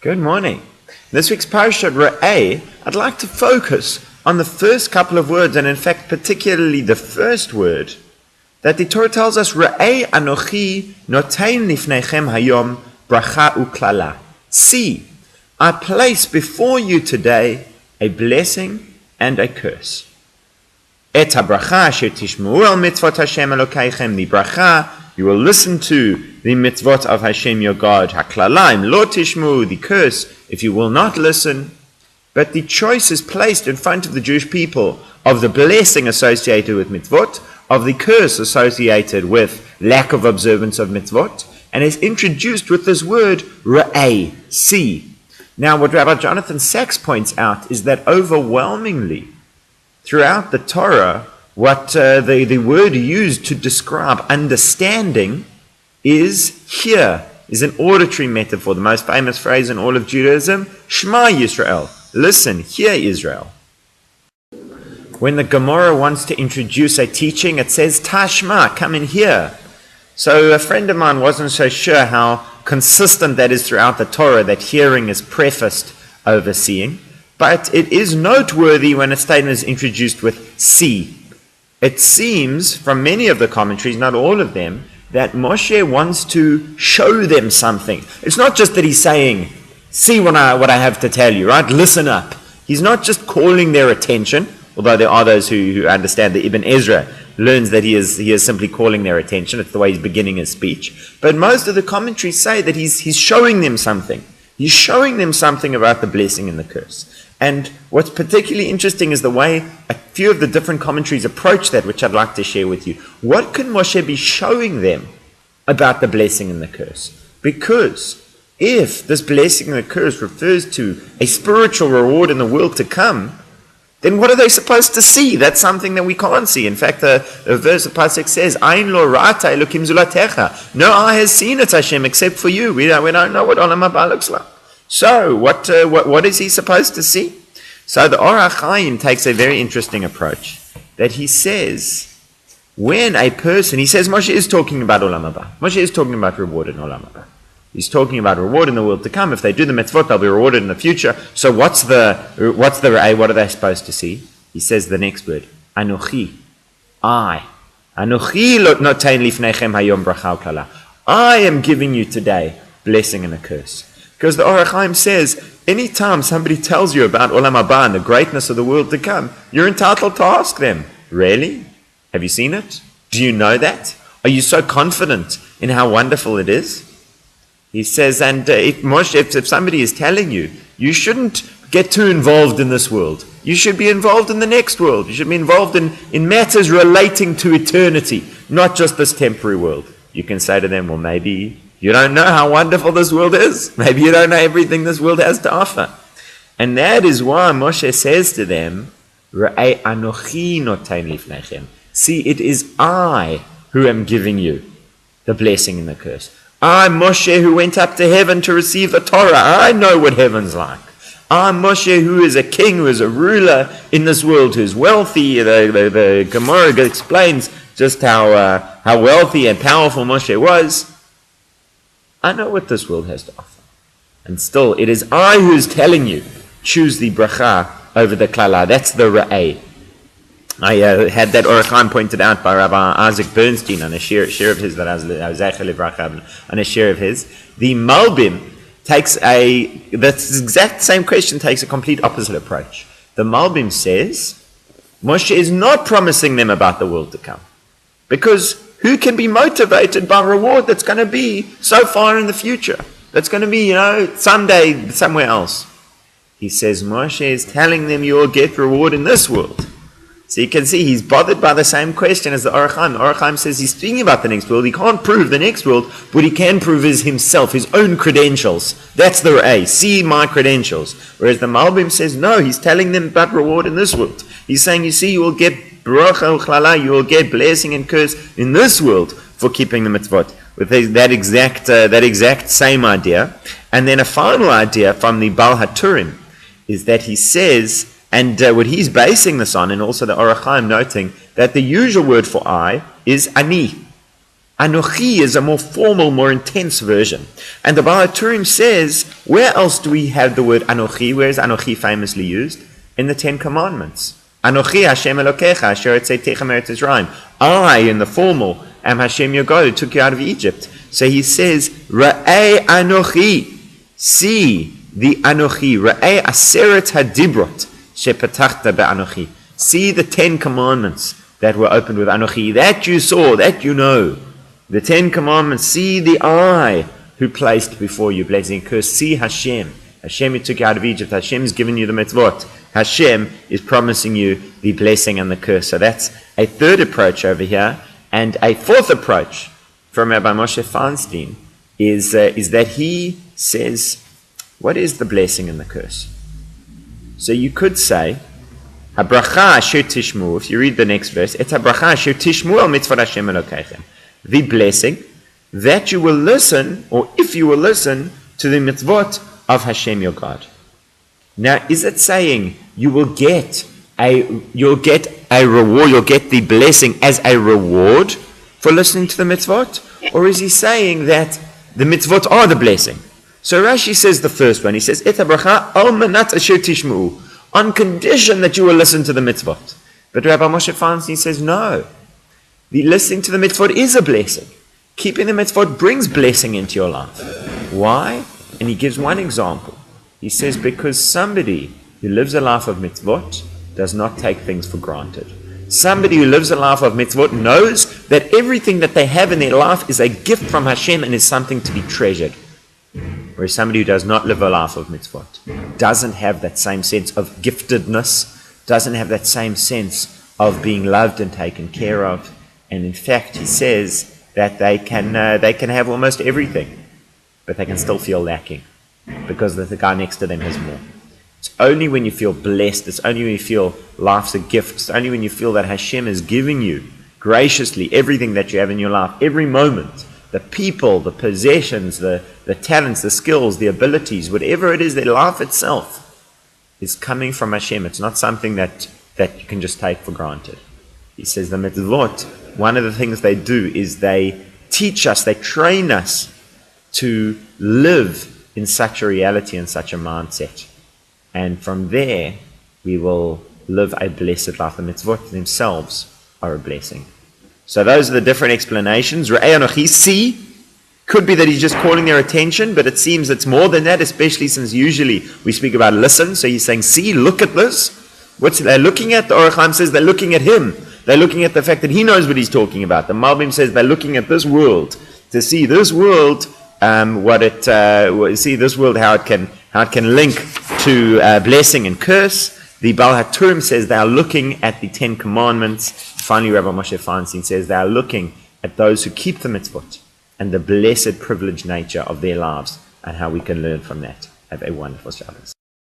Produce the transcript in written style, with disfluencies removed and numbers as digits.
Good morning. This week's parashat Re'eh, I'd like to focus on the first couple of words, and in fact particularly the first word, that the Torah tells us, Re'eh anochi notein lifnechem hayom bracha uklala. See, I place before you today a blessing and a curse. Et habracha asher tishma'u al mitzvot Hashem Elokeichem, the bracha, you will listen to the mitzvot of Hashem your God. Haklalaim lo tishmu, the curse, if you will not listen. But the choice is placed in front of the Jewish people of the blessing associated with mitzvot, of the curse associated with lack of observance of mitzvot, and is introduced with this word re'eh, see. Now what Rabbi Jonathan Sachs points out is that overwhelmingly throughout the Torah, what the word used to describe understanding is hear, is an auditory metaphor. The most famous phrase in all of Judaism, Shema Yisrael, listen, hear Israel. When the Gemara wants to introduce a teaching, it says Tashma, come and hear. So a friend of mine wasn't so sure how consistent that is throughout the Torah, that hearing is prefaced over seeing. But it is noteworthy when a statement is introduced with see. It seems, from many of the commentaries, not all of them, that Moshe wants to show them something. It's not just that he's saying, see what I have to tell you, right? Listen up. He's not just calling their attention, although there are those who understand that Ibn Ezra learns that he is simply calling their attention. It's the way he's beginning his speech. But most of the commentaries say that he's showing them something. He's showing them something about the blessing and the curse. And what's particularly interesting is the way a few of the different commentaries approach that, which I'd like to share with you. What can Moshe be showing them about the blessing and the curse? Because if this blessing and the curse refers to a spiritual reward in the world to come, then what are they supposed to see? That's something that we can't see. In fact, the verse of Pasuk says, Ain lo ra'ata Elokim zulatecha. No eye has seen it, Hashem, except for you. We don't know what Olam Haba looks like. So, what is he supposed to see? So the Or HaChaim takes a very interesting approach, that he says, when a person, he says Moshe is talking about Olam Haba. Moshe is talking about reward in Olam Haba. He's talking about reward in the world to come. If they do the mitzvot, they'll be rewarded in the future. So what's the re'eh? What are they supposed to see? He says the next word, Anochi, I. Anochi lo notein lifnechem hayom bracha uklala. I am giving you today blessing and a curse. Because the Or HaChaim says, anytime somebody tells you about Olam Haba and the greatness of the world to come, you're entitled to ask them, really? Have you seen it? Do you know that? Are you so confident in how wonderful it is? He says, and if somebody is telling you, you shouldn't get too involved in this world. You should be involved in the next world. You should be involved in matters relating to eternity, not just this temporary world. You can say to them, well, maybe you don't know how wonderful this world is. Maybe you don't know everything this world has to offer. And that is why Moshe says to them, Re'eh anochi notein lifnechem. See, it is I who am giving you the blessing and the curse. I'm Moshe who went up to heaven to receive the Torah. I know what heaven's like. I'm Moshe who is a king, who is a ruler in this world, who is wealthy. The Gemara explains just how wealthy and powerful Moshe was. I know what this world has to offer. And still, it is I who is telling you, choose the bracha over the klala. That's the re'eh. I had that Or HaChaim pointed out by Rabbi Isaac Bernstein on a share of his that I was Zeichel Bracha, on a share of his. The Malbim takes this exact same question, takes a complete opposite approach. The Malbim says, Moshe is not promising them about the world to come. Because who can be motivated by reward that's going to be so far in the future? That's going to be, someday, somewhere else. He says, Moshe is telling them you will get reward in this world. So you can see he's bothered by the same question as the Or HaChaim. The Or HaChaim says he's speaking about the next world. He can't prove the next world, but he can prove himself, his own credentials. That's the re'eh. See my credentials. Whereas the Malbim says, no, he's telling them about reward in this world. He's saying, you see, you will get bracha uklala, you will get blessing and curse in this world for keeping the mitzvot. With that exact same idea. And then a final idea from the Baal HaTurim is that he says, and what he's basing this on, and also the Or HaChaim noting, that the usual word for I is ani. Anochi is a more formal, more intense version. And the Baal HaTurim says, where else do we have the word Anochi? Where is Anochi famously used? In the Ten Commandments. Anochi Hashem Elokecha, Asher Etzeitecha Meretz Yisrael. I, in the formal, am Hashem your God who took you out of Egypt. So he says, Ra'ei Anochi. See the Anochi. Ra'ei Aseret HaDibrot Shepatachta Be'anochi. See the 10 Commandments that were opened with Anochi. That you saw, that you know. The 10 Commandments, see the I who placed before you blessing and curse. See Hashem. Hashem who took you out of Egypt. Hashem has given you the Mitzvot. Hashem is promising you the blessing and the curse. So that's a third approach over here. And a fourth approach from Rabbi Moshe Feinstein is that he says, what is the blessing and the curse? So you could say, Bracha asher tishmu, if you read the next verse, Et bracha asher tishmu al mitzvot Hashem Elokeichem. The blessing that you will listen, or if you will listen, to the mitzvot of Hashem your God. Now, is it saying you'll get a reward, you'll get the blessing as a reward for listening to the mitzvot? Or is he saying that the mitzvot are the blessing? So Rashi says the first one, he says, Et bracha al manat asher tishmu, on condition that you will listen to the mitzvot. But Rabbi Moshe Feinstein says, no. The listening to the mitzvot is a blessing. Keeping the mitzvot brings blessing into your life. Why? And he gives one example. He says, because somebody who lives a life of mitzvot does not take things for granted. Somebody who lives a life of mitzvot knows that everything that they have in their life is a gift from Hashem and is something to be treasured. Whereas somebody who does not live a life of mitzvot doesn't have that same sense of giftedness, doesn't have that same sense of being loved and taken care of. And in fact, he says that they can have almost everything, but they can still feel lacking because the guy next to them has more. It's only when you feel blessed, it's only when you feel life's a gift, it's only when you feel that Hashem is giving you graciously everything that you have in your life, every moment, the people, the possessions, the talents, the skills, the abilities, whatever it is, their life itself is coming from Hashem. It's not something that you can just take for granted. He says the mitzvot, one of the things they do is they teach us, they train us to live in such a reality and such a mindset. And from there, we will live a blessed life. The mitzvot themselves are a blessing. So those are the different explanations. Ra'ei anochi, see, could be that he's just calling their attention, but it seems it's more than that, especially since usually we speak about listen. So he's saying, see, look at this. What's they're looking at? The Orach Chaim says they're looking at him. They're looking at the fact that he knows what he's talking about. The Malbim says they're looking at this world to see this world, see this world how it can link to blessing and curse. The Baal HaTurim says they are looking at the 10 Commandments. Finally, Rabbi Moshe Feinstein says they are looking at those who keep the mitzvot and the blessed, privileged nature of their lives and how we can learn from that. Have a wonderful Shabbos.